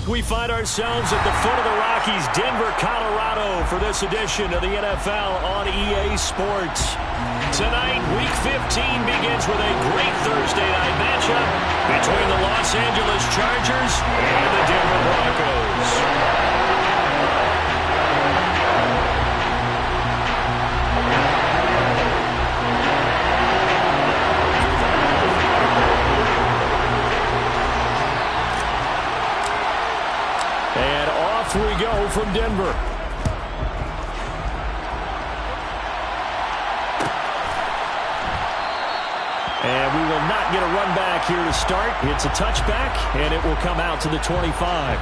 We find ourselves at the foot of the Rockies, Denver, Colorado, for this edition of the NFL on EA Sports. Tonight, Week 15 begins with a great Thursday night matchup between the Los Angeles Chargers and the Denver Broncos. And off we go from Denver. And we will not get a run back here to start. It's a touchback, and it will come out to the 25.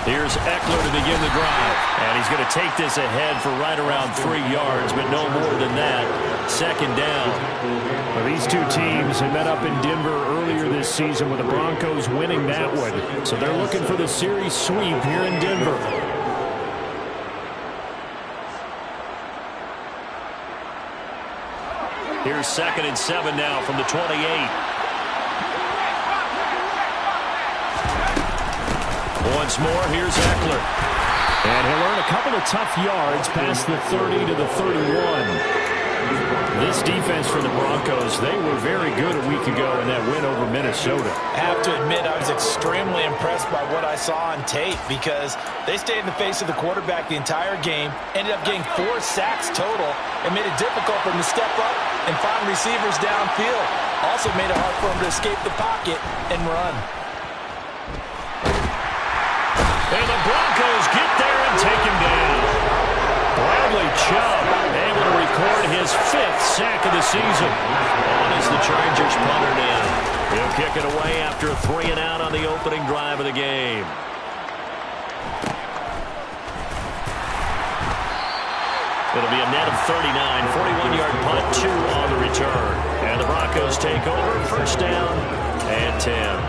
Here's Eckler to begin the drive. And he's going to take this ahead for right around 3 yards, but no more than that. Second down. Well, these two teams have met up in Denver earlier this season with the Broncos winning that one. So they're looking for the series sweep here in Denver. Here's 2nd and 7 now from the 28. Once more, here's Eckler. And he'll earn a couple of tough yards past the 30 to the 31. This defense for the Broncos, they were very good a week ago in that win over Minnesota. I have to admit, I was extremely impressed by what I saw on tape because they stayed in the face of the quarterback the entire game, ended up getting 4 sacks total, and made it difficult for him to step up and find receivers downfield. Also made it hard for him to escape the pocket and run. And the Broncos get there and take him down. Bradley Chubb able to record his 5th sack of the season. On as the Chargers punter now. He'll kick it away after a 3 and out on the opening drive of the game. It'll be a net of 39, 41-yard punt, 2 on the return. And the Broncos take over, first down and 10.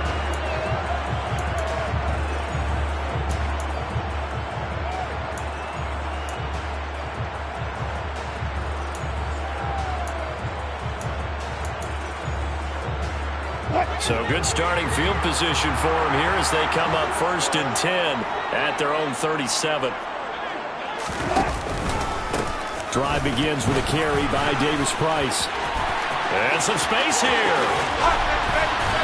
So good starting field position for them here as they come up 1st and 10 at their own 37. Drive begins with a carry by Davis Price. And some space here.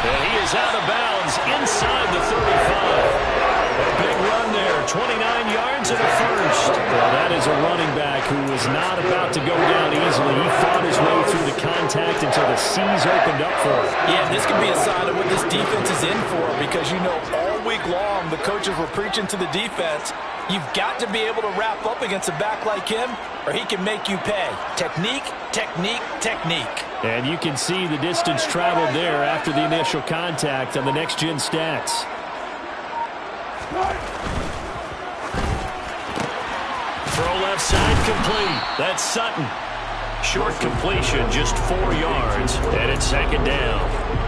And he is out of bounds inside the 35. A big run there, 29 yards and a first. Well, that is a running back who was not about to go down easily. He fought his way through the contact until the seas opened up for him. Yeah, this could be a sign of what this defense is in for because, you know, all week long the coaches were preaching to the defense, you've got to be able to wrap up against a back like him or he can make you pay. Technique, technique, technique. And you can see the distance traveled there after the initial contact on the next-gen stats. Throw left side complete. That's Sutton. Short completion, just 4 yards, and it's 2nd down.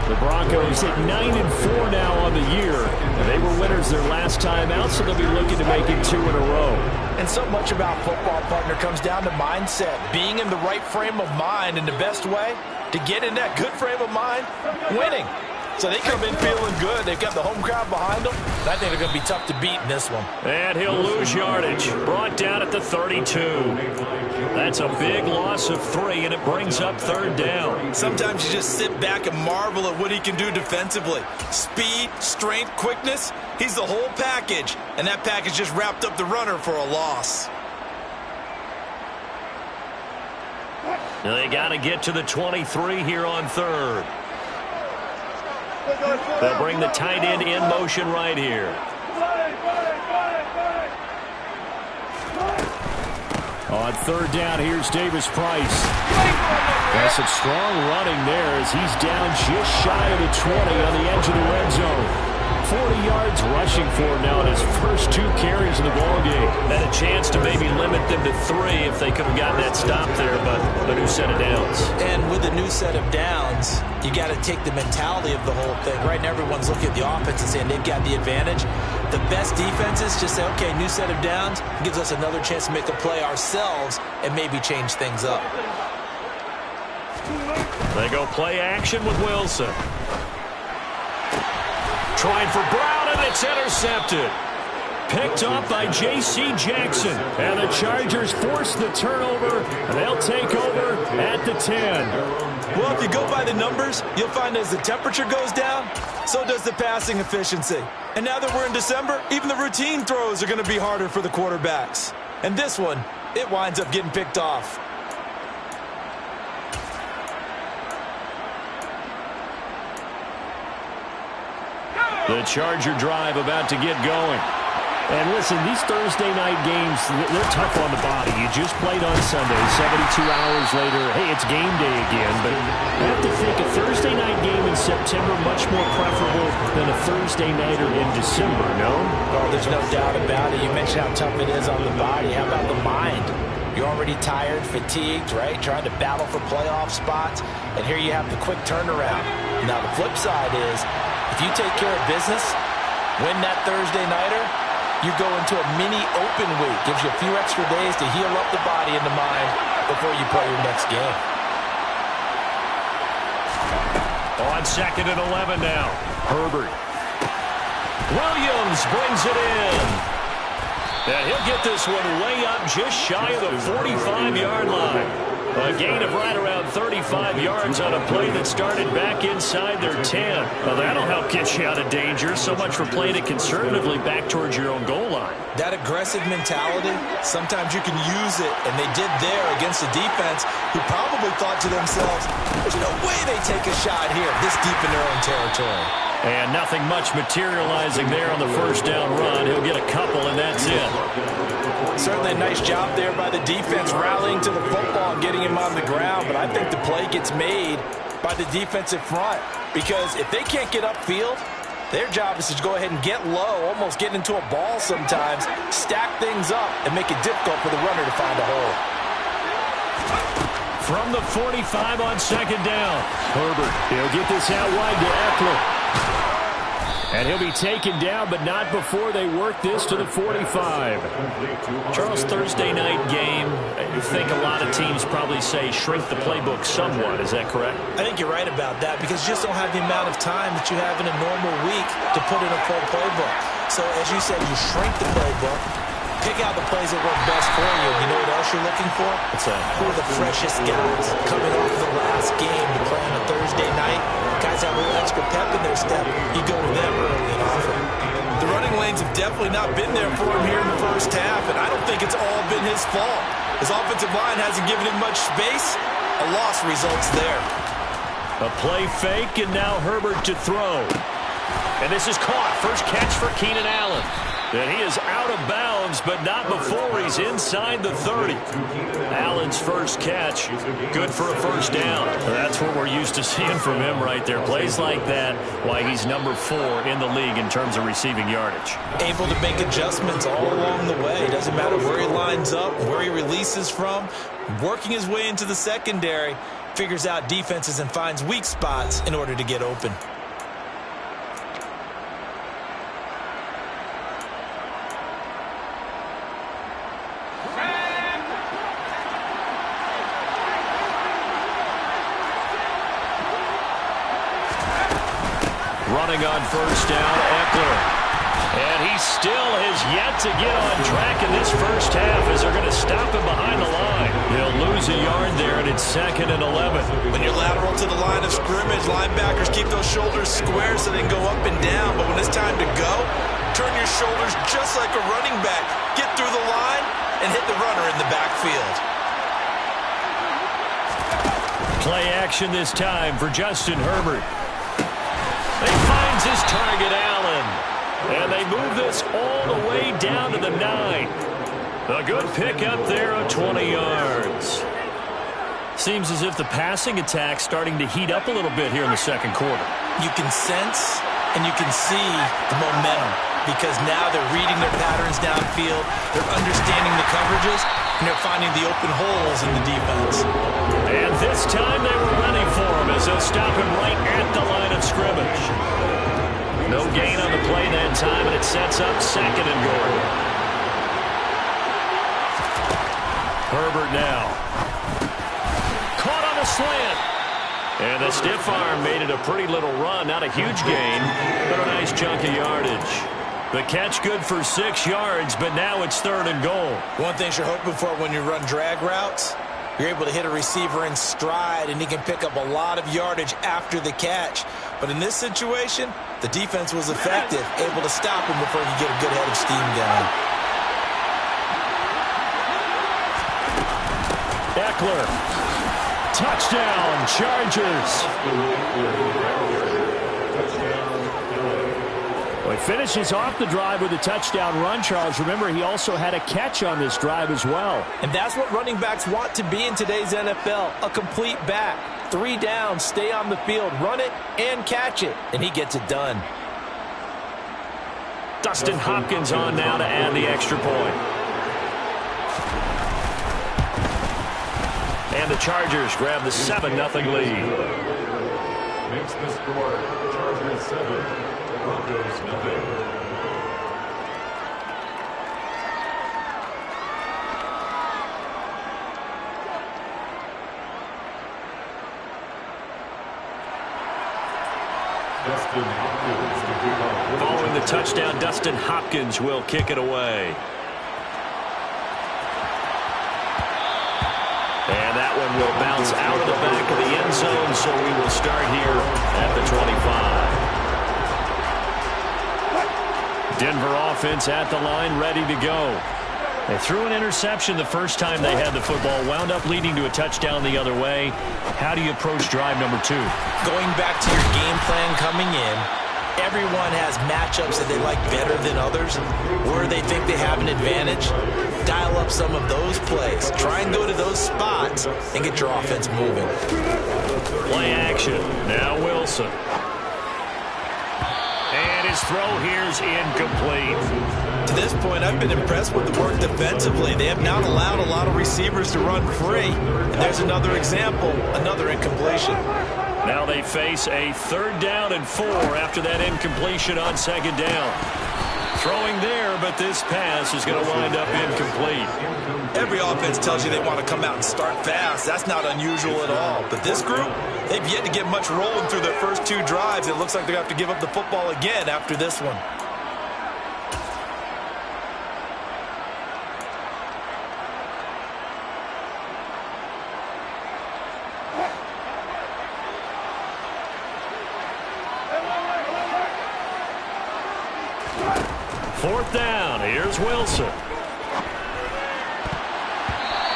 The Broncos at 9-4 now on the year. They were winners their last time out, so they'll be looking to make it 2 in a row. And so much about football, partner, comes down to mindset. Being in the right frame of mind, and the best way to get in that good frame of mind, winning. So they come in feeling good. They've got the home crowd behind them. And I think they're going to be tough to beat in this one. And he'll lose yardage. Brought down at the 32. That's a big loss of 3, and it brings up 3rd down. Sometimes you just sit back and marvel at what he can do defensively. Speed, strength, quickness. He's the whole package. And that package just wrapped up the runner for a loss. Now they got to get to the 23 here on 3rd. They'll bring the tight end in motion right here. On 3rd down, here's Davis Price. That's some strong running there as he's down just shy of the 20 on the edge of the red zone. 40 yards rushing for him now in his first 2 carries in the ballgame. Had a chance to maybe limit them to 3 if they could have gotten that stop there, but a new set of downs. And with a new set of downs, you got to take the mentality of the whole thing. Right now, everyone's looking at the offense and saying they've got the advantage. The best defenses just say, okay, new set of downs, gives us another chance to make a play ourselves and maybe change things up. They go play action with Wilson. Trying for Brown, and it's intercepted. Picked up by J.C. Jackson. And the Chargers force the turnover, and they'll take over at the 10. Well, if you go by the numbers, you'll find as the temperature goes down, so does the passing efficiency. And now that we're in December, even the routine throws are going to be harder for the quarterbacks. And this one, it winds up getting picked off. The Charger drive about to get going. And listen, these Thursday night games, they're tough on the body. You just played on Sunday, 72 hours later. Hey, it's game day again. But I have to think a Thursday night game in September much more preferable than a Thursday nighter in December, no? Well, there's no doubt about it. You mentioned how tough it is on the body. How about the mind? You're already tired, fatigued, right? Trying to battle for playoff spots. And here you have the quick turnaround. Now, the flip side is, if you take care of business, win that Thursday nighter, you go into a mini open week. Gives you a few extra days to heal up the body and the mind before you play your next game. On 2nd and 11 now. Herbert. Williams brings it in. And he'll get this one way up just shy of the 45-yard line. A gain of right around 35 yards on a play that started back inside their 10. Well, that'll help get you out of danger. So much for playing it conservatively back towards your own goal line. That aggressive mentality, sometimes you can use it, and they did there against a defense who probably thought to themselves, there's no way they take a shot here this deep in their own territory. And nothing much materializing there on the first down run. He'll get a couple, and that's it. Certainly a nice job there by the defense rallying to the football and getting him on the ground, but I think the play gets made by the defensive front because if they can't get upfield, their job is to go ahead and get low, almost get into a ball sometimes, stack things up, and make it difficult for the runner to find a hole. From the 45 on 2nd down, Herbert, he'll get this out wide to Eckler. And he'll be taken down, but not before they work this to the 45. Charles, Thursday night game, I think a lot of teams probably say shrink the playbook somewhat. Is that correct? I think you're right about that because you just don't have the amount of time that you have in a normal week to put in a full playbook. So, as you said, you shrink the playbook, pick out the plays that work best for you. You know what else you're looking for? What's that? Who are the freshest guys coming off the last game to play on a Thursday night? Guys have a little extra pep in their step. You go with them early and often. The running lanes have definitely not been there for him here in the first half, and I don't think it's all been his fault. His offensive line hasn't given him much space. A loss results there. A play fake, and now Herbert to throw. And this is caught. First catch for Keenan Allen. And he is out of bounds, but not before he's inside the 30. Allen's first catch, good for a first down. That's what we're used to seeing from him right there. Plays like that, why he's number 4 in the league in terms of receiving yardage. Able to make adjustments all along the way. Doesn't matter where he lines up, where he releases from. Working his way into the secondary, figures out defenses and finds weak spots in order to get open. Running on first down, Eckler. And he still has yet to get on track in this first half as they're going to stop him behind the line. They'll lose a yard there, and it's 2nd and 11. When you're lateral to the line of scrimmage, linebackers keep those shoulders square so they can go up and down. But when it's time to go, turn your shoulders just like a running back. Get through the line and hit the runner in the backfield. Play action this time for Justin Herbert. He finds his target, Allen. And they move this all the way down to the 9. A good pickup there of 20 yards. Seems as if the passing attack's starting to heat up a little bit here in the second quarter. You can sense And you can see the momentum because now they're reading their patterns downfield, they're understanding the coverages, and they're finding the open holes in the defense. And this time they were ready for him as they'll stop him right at the line of scrimmage. No gain on the play that time, and it sets up second and goal. Herbert now. Caught on the slant. And the stiff arm made it a pretty little run. Not a huge gain, but a nice chunk of yardage. The catch good for 6 yards, but now it's third and goal. One thing you're hoping for when you run drag routes, you're able to hit a receiver in stride, and he can pick up a lot of yardage after the catch. But in this situation, the defense was effective, able to stop him before he could get a good head of steam going. Eckler. Touchdown, Chargers. Well, he finishes off the drive with a touchdown run, Charles. Remember, he also had a catch on this drive as well. And that's what running backs want to be in today's NFL, a complete back. 3 downs, stay on the field, run it, and catch it. And he gets it done. Dustin Hopkins on now to add the extra point. And the Chargers grab the 7-0 lead. Makes the score Chargers 7, Broncos 0. Following the touchdown, Dustin Hopkins will kick it away. And that one will bounce out of the back of the end zone, so we will start here at the 25. Denver offense at the line, ready to go. They threw an interception the first time they had the football, wound up leading to a touchdown the other way. How do you approach drive number 2? Going back to your game plan coming in, everyone has matchups that they like better than others, where they think they have an advantage. Dial up some of those plays. Try and go to those spots and get your offense moving. Play action. Now Wilson. And his throw here's incomplete. To this point, I've been impressed with the work defensively. They have not allowed a lot of receivers to run free. And there's another example, another incompletion. Now they face a 3rd down and 4 after that incompletion on 2nd down. Throwing there, but this pass is going to wind up incomplete. Every offense tells you they want to come out and start fast. That's not unusual at all. But this group, they've yet to get much rolling through their first 2 drives. It looks like they're going to have to give up the football again after this one. Fourth down. Here's Wilson.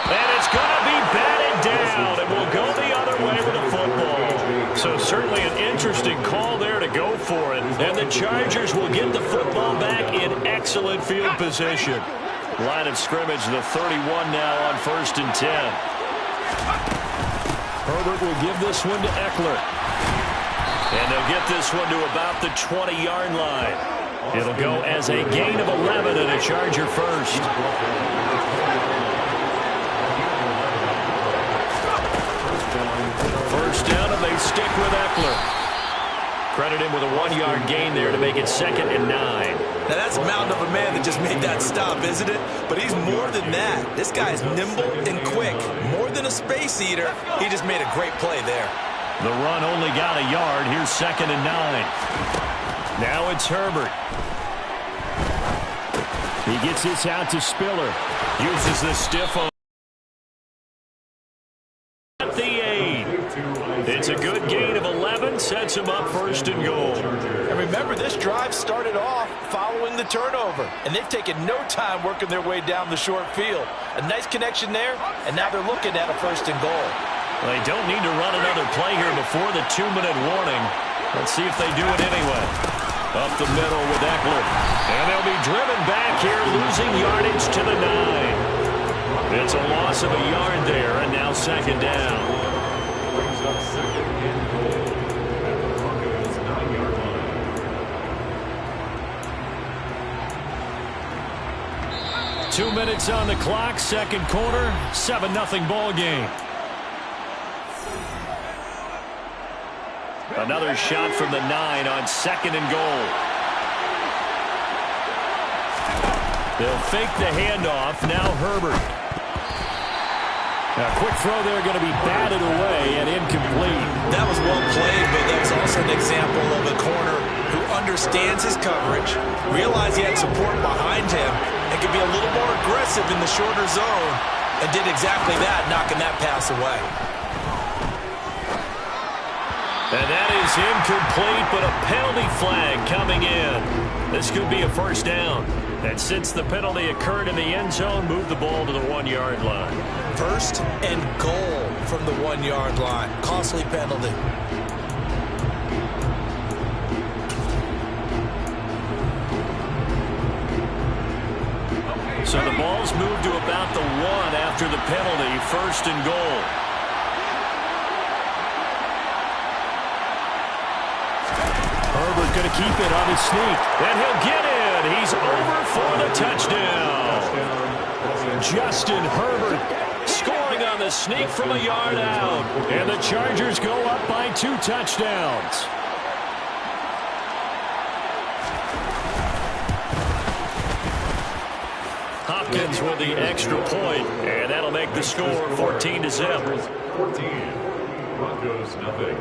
And it's going to be batted down, and we'll go the other way with the football. So certainly an interesting call there to go for it. And the Chargers will get the football back in excellent field position. Line of scrimmage, the 31 now on 1st and 10. Herbert will give this one to Eckler. And they'll get this one to about the 20-yard line. It'll go as a gain of 11 and a Charger first. First down, and they stick with Eckler. Credit him with a 1-yard gain there to make it 2nd and 9. Now that's a mountain of a man that just made that stop, isn't it? But he's more than that. This guy's nimble and quick. More than a space eater, he just made a great play there. The run only got a yard. Here's 2nd and 9. Now it's Herbert. He gets this out to Spiller. Uses the stiff on at the 8. It's a good gain of 11. Sets him up 1st and goal. And remember, this drive started off following the turnover. And they've taken no time working their way down the short field. A nice connection there, and now they're looking at a 1st and goal. Well, they don't need to run another play here before the 2-minute warning. Let's see if they do it anyway. Up the middle with Eckler. And they'll be driven back here, losing yardage to the 9. It's a loss of a yard there, and now 2nd down. Brings up 2nd and goal at the Broncos 9-yard line. 2 minutes on the clock, second quarter, 7-0 ball game. Another shot from the 9 on second and goal. They'll fake the handoff. Now Herbert. A quick throw there, going to be batted away and incomplete. That was well played, but that was also an example of a corner who understands his coverage, realized he had support behind him, and could be a little more aggressive in the shorter zone, and did exactly that, knocking that pass away. And that is incomplete, but a penalty flag coming in. This could be a first down. And since the penalty occurred in the end zone, move the ball to the 1-yard line. First and goal from the 1-yard line. Costly penalty. So the ball's moved to about the 1 after the penalty. First and goal. Herbert going to keep it on his sneak. And he'll get it. He's over for the touchdown. Justin Herbert scoring on the sneak from a yard out. And the Chargers go up by 2 touchdowns. Hopkins with the extra point, and that'll make the score 14-0. 14. Broncos nothing.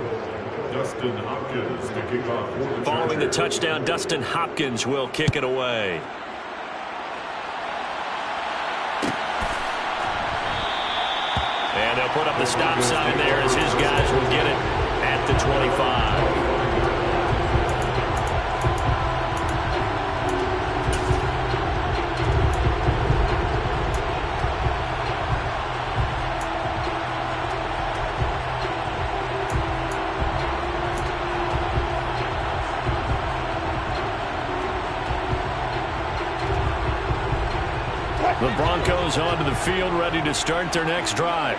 Dustin Hopkins to kick off for the Chargers. Following the touchdown, Dustin Hopkins will kick it away. And they'll put up the stop sign there as his guys will get it at the 25. The Broncos onto the field, ready to start their next drive.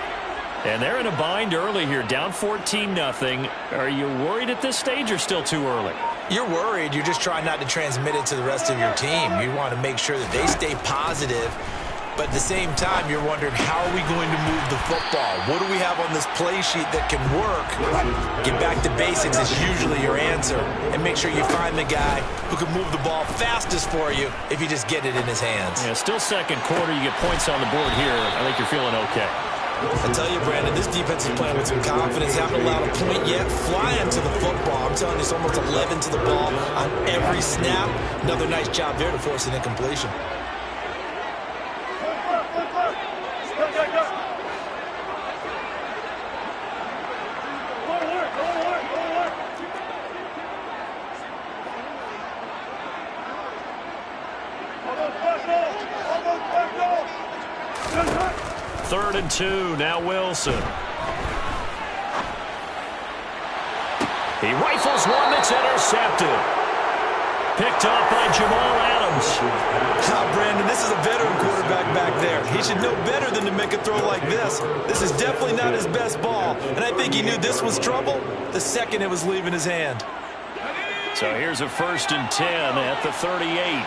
And they're in a bind early here, down 14-0. Are you worried at this stage or still too early? You're worried. You're just trying not to transmit it to the rest of your team. You want to make sure that they stay positive. But at the same time, you're wondering, how are we going to move the football? What do we have on this play sheet that can work? Get back to basics is usually your answer. And make sure you find the guy who can move the ball fastest for you if you just get it in his hands. Yeah, still second quarter. You get points on the board here. I think you're feeling okay. I tell you, Brandon, this defense is playing with some confidence. Haven't allowed a point yet. Flying to the football. I'm telling you, it's almost 11 to the ball on every snap. Another nice job there to force an incompletion. Third and 2, now Wilson. He rifles one that's intercepted. Picked off by Jamal Adams. Brandon, this is a veteran quarterback back there. He should know better than to make a throw like this. This is definitely not his best ball. And I think he knew this was trouble the second it was leaving his hand. So here's a first and 10 at the 38.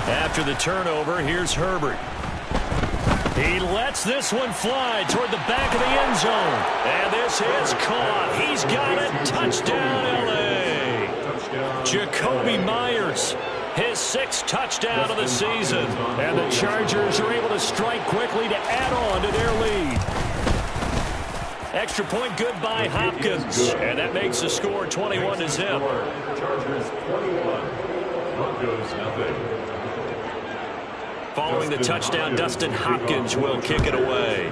After the turnover, here's Herbert. He lets this one fly toward the back of the end zone. And this is caught. He's got it. Touchdown, L.A. Jacoby Myers, his 6th touchdown of the season. And the Chargers are able to strike quickly to add on to their lead. Extra point good by Hopkins. And that makes the score 21-0. Chargers 21. Broncos nothing. Following the touchdown, Dustin Hopkins will kick it away.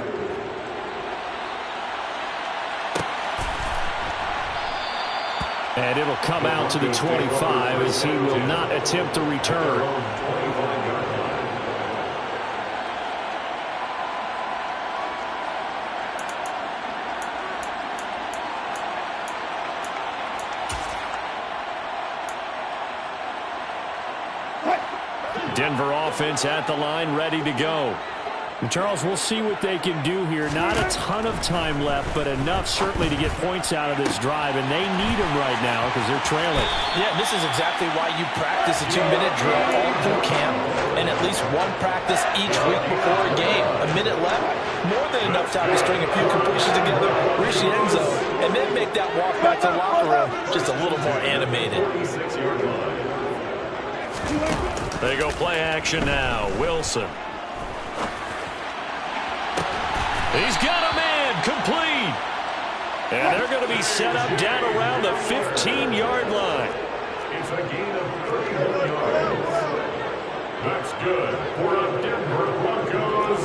And it'll come out to the 25 as he will not attempt to return. Denver offense at the line, ready to go. And Charles, we'll see what they can do here. Not a ton of time left, but enough certainly to get points out of this drive, and they need them right now because they're trailing. Yeah, this is exactly why you practice a 2-minute drill all through camp and at least one practice each week before a game. A minute left, more than enough time to string a few completions together, reach the end zone, and then make that walk back to the locker room just a little more animated. They go play action now. Wilson. He's got a man complete. And they're going to be set up down around the 15-yard line. It's a gain of 31 yards. That's good for the Denver Broncos.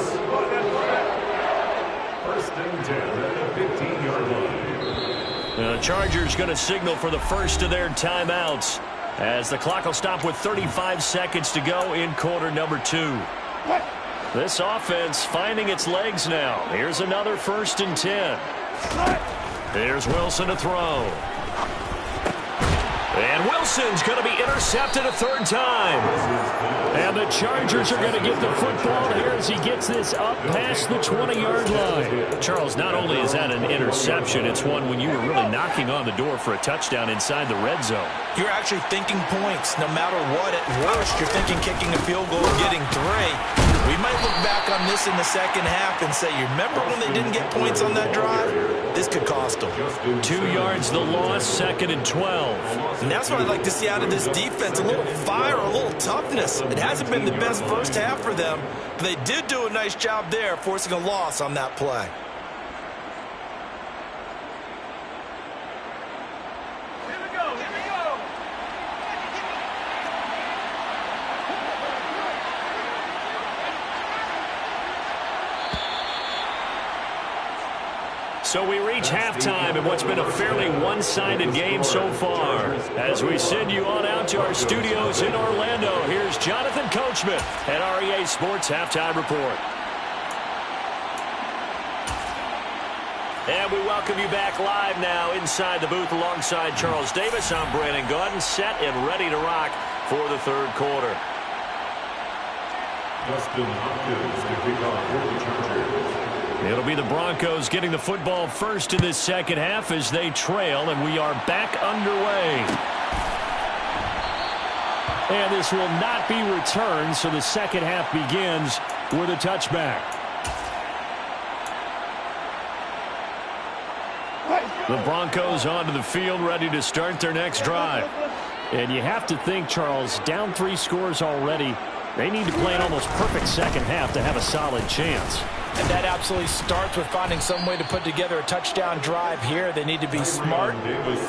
First and 10 at the 15-yard line. The Chargers going to signal for the first of their timeouts as the clock will stop with 35 seconds to go in quarter number 2. This offense finding its legs now. Here's another first and 10. Here's Wilson to throw. And Wilson's going to be intercepted a third time. And the Chargers are going to get the football here as he gets this up past the 20-yard line. Charles, not only is that an interception, it's one when you were really knocking on the door for a touchdown inside the red zone. You're actually thinking points no matter what. At worst, you're thinking kicking a field goal and getting 3. We might look back on this in the second half and say, you remember when they didn't get points on that drive? This could cost them. 2 yards the loss, second and 12. And that's what I'd like to see out of this defense, a little fire, a little toughness. It hasn't been the best first half for them, but they did do a nice job there, forcing a loss on that play. So we reach halftime in what's been a fairly one-sided game so far. As we send you on out to our studios in Orlando, here's Jonathan Coachman at REA Sports Halftime Report. And we welcome you back live now inside the booth alongside Charles Davis. I'm Brandon Gaudin, set and ready to rock for the third quarter. Dustin Hopkins to kick off for the Chargers. It'll be the Broncos getting the football first in this second half as they trail, and we are back underway. And this will not be returned, so the second half begins with a touchback. The Broncos onto the field, ready to start their next drive. And you have to think, Charles, down 3 scores already. They need to play an almost perfect second half to have a solid chance. And that absolutely starts with finding some way to put together a touchdown drive here. They need to be smart,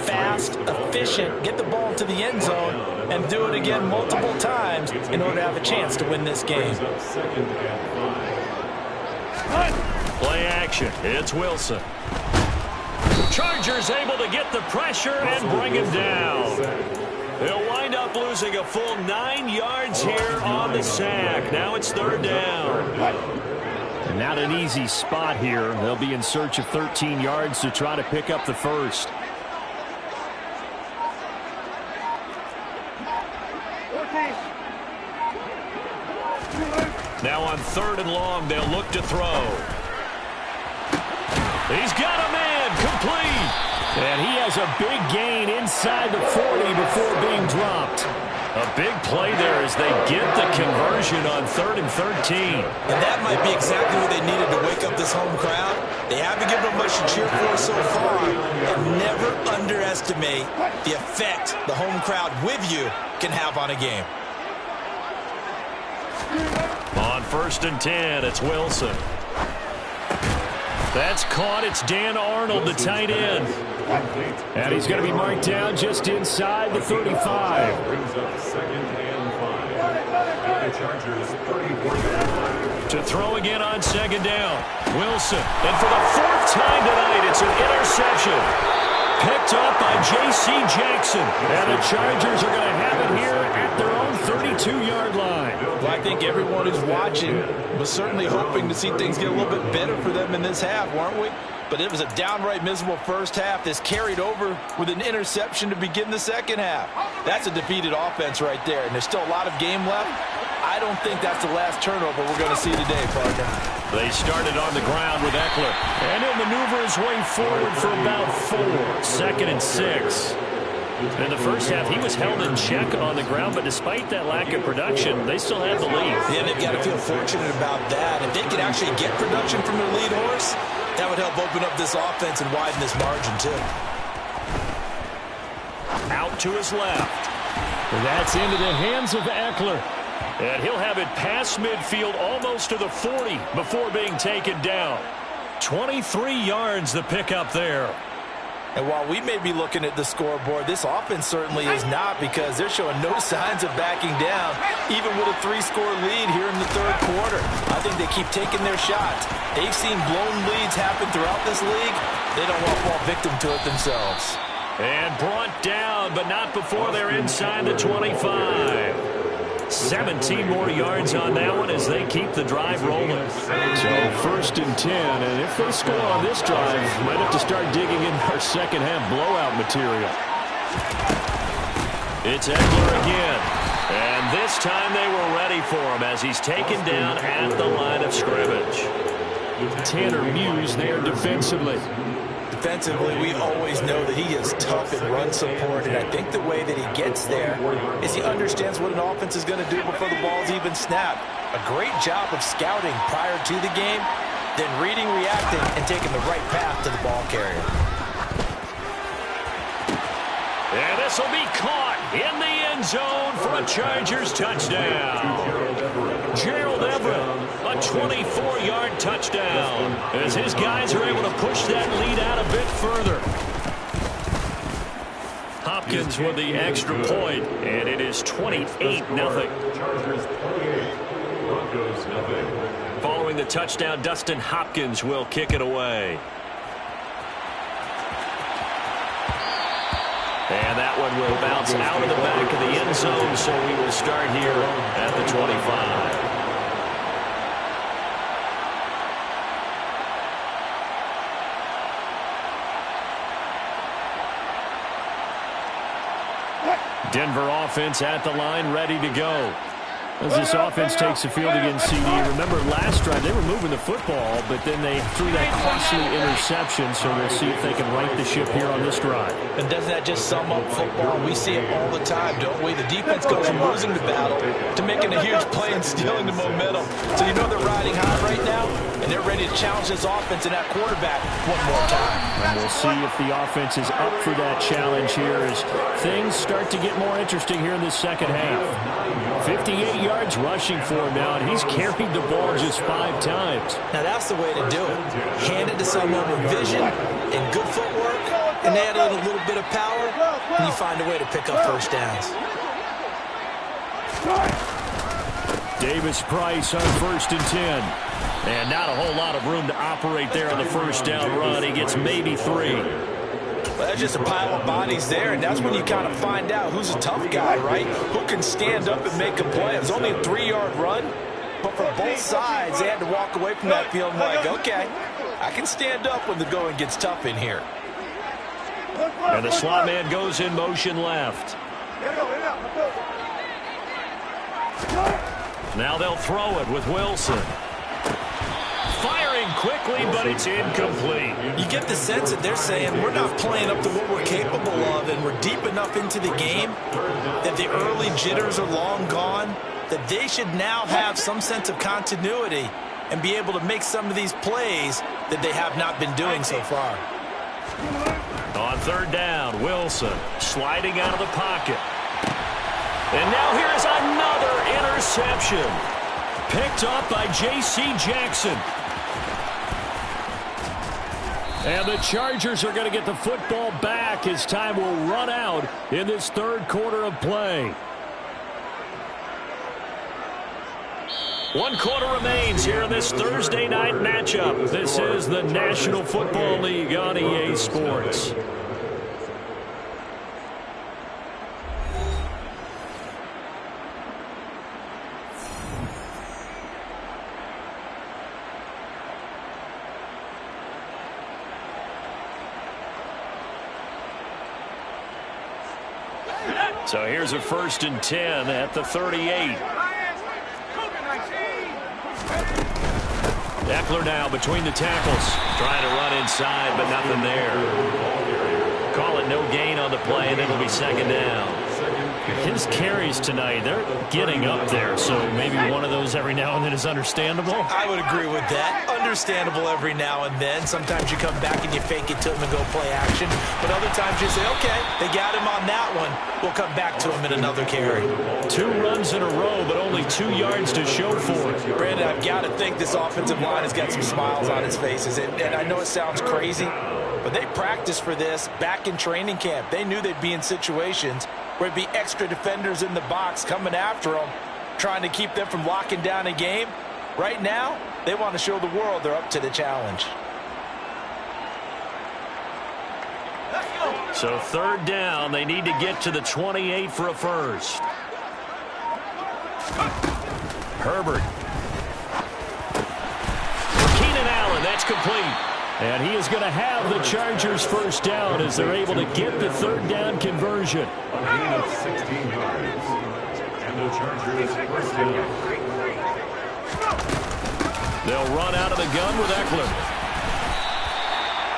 fast, efficient, get the ball to the end zone, and do it again multiple times in order to have a chance to win this game. Play action. It's Wilson. Chargers able to get the pressure and bring him down. They'll wind up losing a full 9 yards here on the sack. Now it's third down. Not an easy spot here. They'll be in search of 13 yards to try to pick up the first. Now on third and long, they'll look to throw. He's got a man complete. And he has a big gain inside the 40 before being dropped. A big play there as they get the conversion on 3rd and 13. And that might be exactly what they needed to wake up this home crowd. They haven't given them much to cheer for so far. And never underestimate the effect the home crowd with you can have on a game. On 1st and 10, it's Wilson. That's caught. It's Dan Arnold, the tight end. And he's going to be marked down just inside the 35. Brings up 2nd and 5. And the Chargers 34. To throw again on 2nd down. Wilson. And for the 4th time tonight, it's an interception. Picked up by J.C. Jackson. And the Chargers are going to have it here at their own 32-yard line. Well, I think everyone who's watching was certainly hoping to see things get a little bit better for them in this half, weren't we? But it was a downright miserable first half. This carried over with an interception to begin the second half. That's a defeated offense right there, and there's still a lot of game left. I don't think that's the last turnover we're going to see today, partner. They started on the ground with Eckler. And he'll maneuver his way forward for about 4. 2nd and 6. In the first half, he was held in check on the ground, but despite that lack of production, they still have the lead. Yeah, they've got to feel fortunate about that. If they could actually get production from their lead horse, that would help open up this offense and widen this margin, too. Out to his left. That's into the hands of Eckler. And he'll have it past midfield almost to the 40 before being taken down. 23 yards the pickup there. And while we may be looking at the scoreboard, this offense certainly is not, because they're showing no signs of backing down, even with a 3-score lead here in the third quarter. I think they keep taking their shots. They've seen blown leads happen throughout this league. They don't want to fall victim to it themselves. And brought down, but not before they're inside the 25. 17 more yards on that one as they keep the drive rolling. So 1st and 10, and if they score on this drive, might have to start digging in our second half blowout material. It's Eckler again. And this time they were ready for him as he's taken down at the line of scrimmage. Tanner Muse there defensively. Defensively, we always know that he is tough in run support, and I think the way that he gets there is he understands what an offense is going to do before the ball's even snapped. A great job of scouting prior to the game, then reading, reacting, and taking the right path to the ball carrier. And this will be caught in the end zone for a Chargers touchdown. Gerald Everett, a 24-yard touchdown, as his guys are able to push that lead out a bit further. Hopkins with the extra point, and it is 28-0. Chargers 28, Broncos nothing. Following the touchdown, Dustin Hopkins will kick it away. And that one will bounce out of the back of the end zone, so we will start here at the 25. Denver offense at the line, ready to go. As this offense takes the field against CD, remember last drive they were moving the football, but then they threw that costly interception, so we'll see if they can right the ship here on this drive. And doesn't that just sum up football? We see it all the time, don't we? The defense goes from losing the battle to making a huge play and stealing the momentum. So you know they're riding high right now, and they're ready to challenge this offense and that quarterback one more time. And we'll see if the offense is up for that challenge here as things start to get more interesting here in the second half. 58 yards rushing for him now, and he's carried the ball just 5 times. Now that's the way to do it. Hand it to someone with vision and good footwork, and add a little bit of power, and you find a way to pick up first downs. Davis Price on 1st and 10. And not a whole lot of room to operate there on the first down run. He gets maybe 3. Well, that's just a pile of bodies there, and that's when you kind of find out who's a tough guy, right? Who can stand up and make a play. It was only a 3-yard run, but for both sides, they had to walk away from that feeling like, okay, I can stand up when the going gets tough in here. And the slot man goes in motion left. Now they'll throw it with Wilson. Firing quickly, but it's incomplete. You get the sense that they're saying we're not playing up to what we're capable of, and we're deep enough into the game that the early jitters are long gone, that they should now have some sense of continuity and be able to make some of these plays that they have not been doing so far. On 3rd down, Wilson sliding out of the pocket. And now here's another interception. Picked up by J.C. Jackson. And the Chargers are going to get the football back as time will run out in this third quarter of play. 1 quarter remains here in this Thursday night matchup. This is the National Football League on EA Sports. So here's a 1st and 10 at the 38. Eckler now between the tackles. Trying to run inside, but nothing there. Call it no gain on the play, and it'll be second down. His carries tonight, they're getting up there, so maybe one of those every now and then is understandable. I would agree with that. Understandable every now and then. Sometimes you come back and you fake it to him and go play action. But other times you say, okay, they got him on that one. We'll come back to him in another carry. 2 runs in a row, but only 2 yards to show for it. Brandon, I've got to think this offensive line has got some smiles on its faces. And I know it sounds crazy, but they practiced for this back in training camp. They knew they'd be in situations where it'd be extra defenders in the box coming after them, trying to keep them from locking down a game. Right now, they want to show the world they're up to the challenge. So third down, they need to get to the 28 for a first. Herbert. Keenan Allen, that's complete. And he is going to have the Chargers first down as they're able to get the third down conversion. A gain of 16 yards. And the Chargers first down. They'll run out of the gun with Eckler.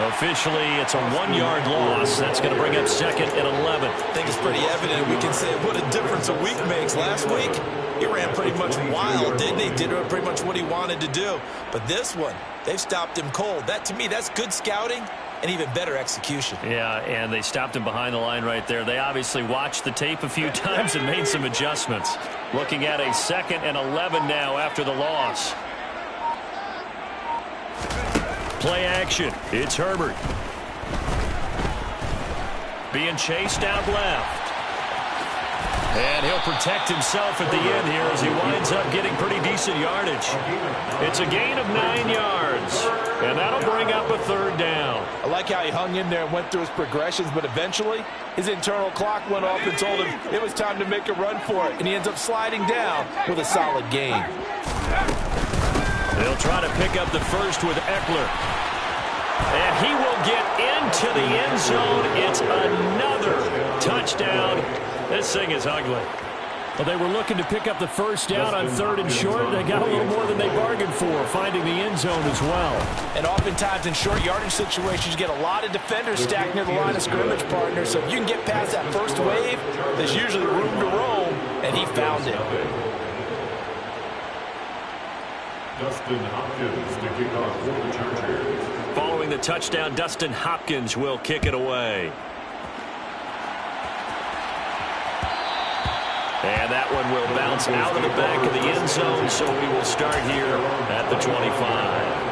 Officially, it's a 1-yard loss. That's going to bring up second and 11. I think it's pretty evident. We can say what a difference a week makes. Last week, he ran pretty much wild, didn't he? Did pretty much what he wanted to do. But this one, they've stopped him cold. That, to me, that's good scouting and even better execution. Yeah, and they stopped him behind the line right there. They obviously watched the tape a few times and made some adjustments. Looking at a second and 11 now after the loss. Play action. It's Herbert. Being chased out left. And he'll protect himself at the end here as he winds up getting pretty decent yardage. It's a gain of 9 yards. And that'll bring up a third down. I like how he hung in there and went through his progressions, but eventually his internal clock went off and told him it was time to make a run for it. And he ends up sliding down with a solid gain. They'll try to pick up the first with Eckler. And he will get into the end zone. It's another touchdown. This thing is ugly. Well, they were looking to pick up the first down on third and short. They got a little more than they bargained for, finding the end zone as well. And oftentimes in short yardage situations, you get a lot of defenders stacked near the line of scrimmage, partner. So if you can get past that first wave, there's usually room to roam, and he found it. Dustin Hopkins to kick off for the Chargers. Following the touchdown, Dustin Hopkins will kick it away. And that one will bounce out of the back of the end zone, so we will start here at the 25.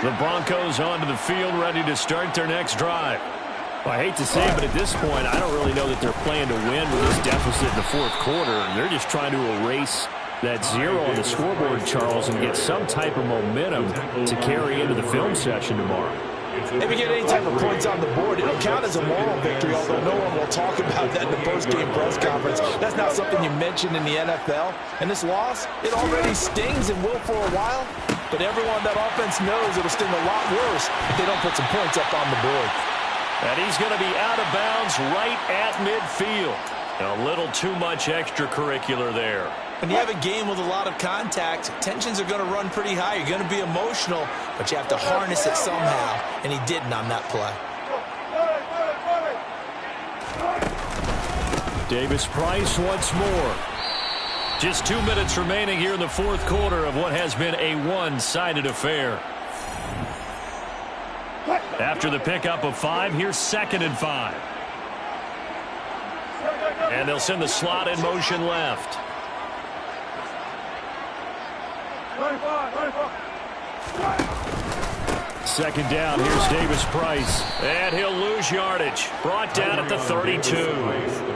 The Broncos onto the field, ready to start their next drive. Well, I hate to say it, but at this point, I don't really know that they're playing to win with this deficit in the fourth quarter. They're just trying to erase that 0 on the scoreboard, Charles, and get some type of momentum to carry into the film session tomorrow. If you get any type of points on the board, it'll count as a moral victory, although no one will talk about that in the post-game press conference. That's not something you mentioned in the NFL. And this loss, it already stings and will for a while. But everyone that offense knows it'll sting a lot worse if they don't put some points up on the board. And he's going to be out of bounds right at midfield. A little too much extracurricular there. When you have a game with a lot of contact, tensions are going to run pretty high. You're going to be emotional, but you have to harness it somehow, and he didn't on that play. Davis Price once more. Just 2 minutes remaining here in the fourth quarter of what has been a one-sided affair. After the pickup of 5, here's second and 5. And they'll send the slot in motion left. Second down, here's Davis Price. And he'll lose yardage. Brought down at the 32.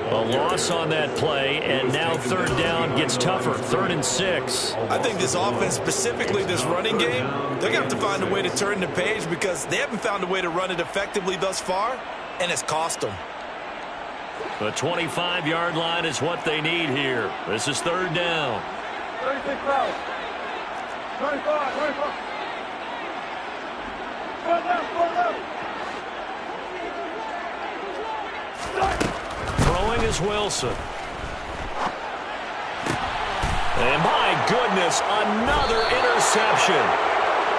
A loss on that play, and now third down gets tougher. 3rd and 6. I think this offense, specifically this running game, they're going to have to find a way to turn the page because they haven't found a way to run it effectively thus far, and it's cost them. The 25-yard line is what they need here. This is third down. 36 rounds. 25. is Wilson. And my goodness, another interception.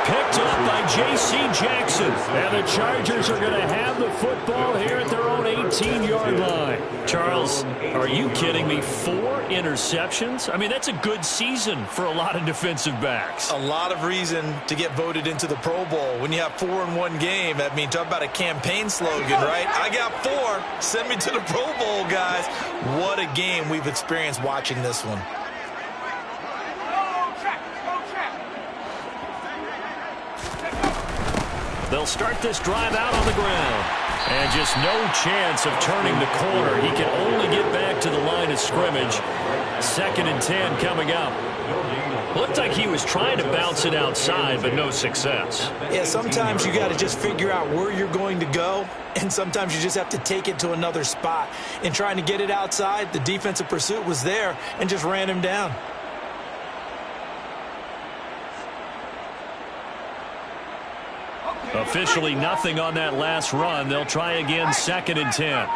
Picked up by J.C. Jackson. And the Chargers are going to have the football here at their own 18-yard line. Charles, are you kidding me? 4 interceptions? I mean, that's a good season for a lot of defensive backs. A lot of reason to get voted into the Pro Bowl. When you have 4 in one game, I mean, talk about a campaign slogan, right? I got 4. Send me to the Pro Bowl, guys. What a game we've experienced watching this one. They'll start this drive out on the ground. And just no chance of turning the corner. He can only get back to the line of scrimmage. 2nd and 10 coming up. Looked like he was trying to bounce it outside, but no success. Yeah, sometimes you got to just figure out where you're going to go, and sometimes you just have to take it to another spot. In trying to get it outside, the defensive pursuit was there and just ran him down. Officially nothing on that last run. They'll try again, 2nd and 10.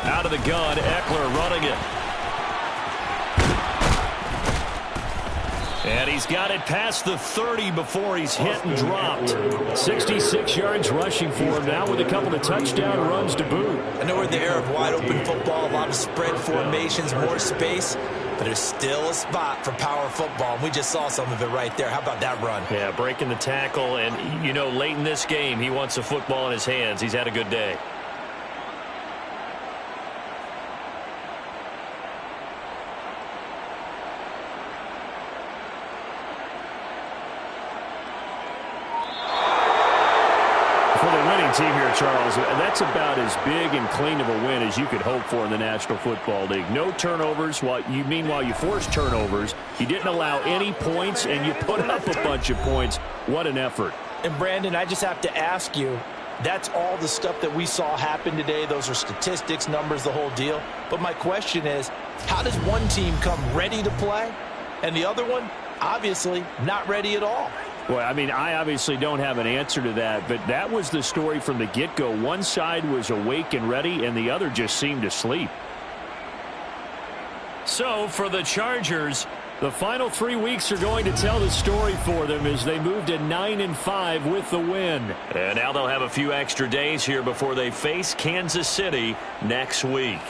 Out of the gun, Eckler running it. And he's got it past the 30 before he's hit and dropped. 66 yards rushing for him now with a couple of touchdown runs to boot. I know we're in the era of wide-open football, a lot of spread formations, more space. But there's still a spot for power football, and we just saw some of it right there. How about that run? Yeah, breaking the tackle, and, you know, late in this game, he wants the football in his hands. He's had a good day. Team here, Charles, that's about as big and clean of a win as you could hope for in the National Football League. No turnovers. While you forced turnovers, you didn't allow any points, and you put up a bunch of points. What an effort. And, Brandon, I just have to ask you, that's all the stuff that we saw happen today. Those are statistics, numbers, the whole deal. But my question is, how does one team come ready to play, and the other one, obviously, not ready at all? Well, I mean, I obviously don't have an answer to that, but that was the story from the get-go. One side was awake and ready, and the other just seemed to sleep. So, for the Chargers, the final 3 weeks are going to tell the story for them as they move to 9-5 with the win. And now they'll have a few extra days here before they face Kansas City next week.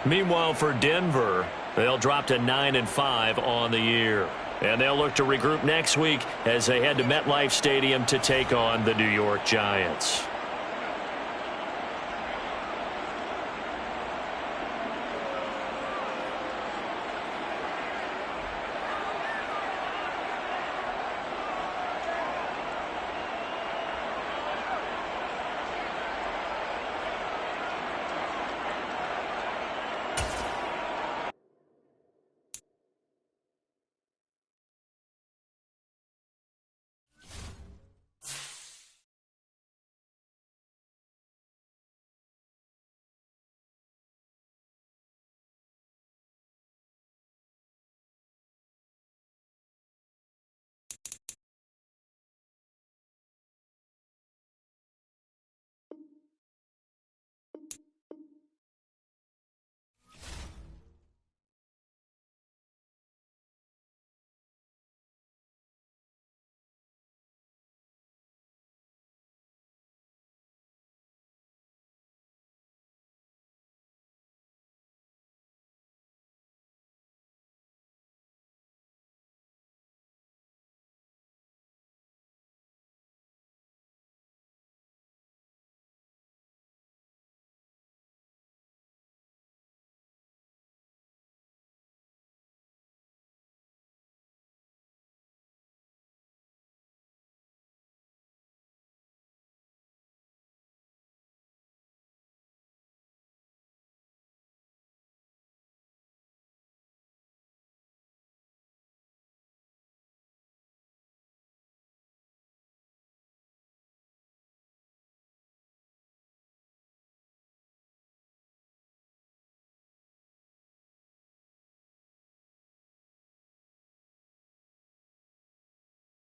Meanwhile, for Denver, they'll drop to 9-5 on the year. And they'll look to regroup next week as they head to MetLife Stadium to take on the New York Giants.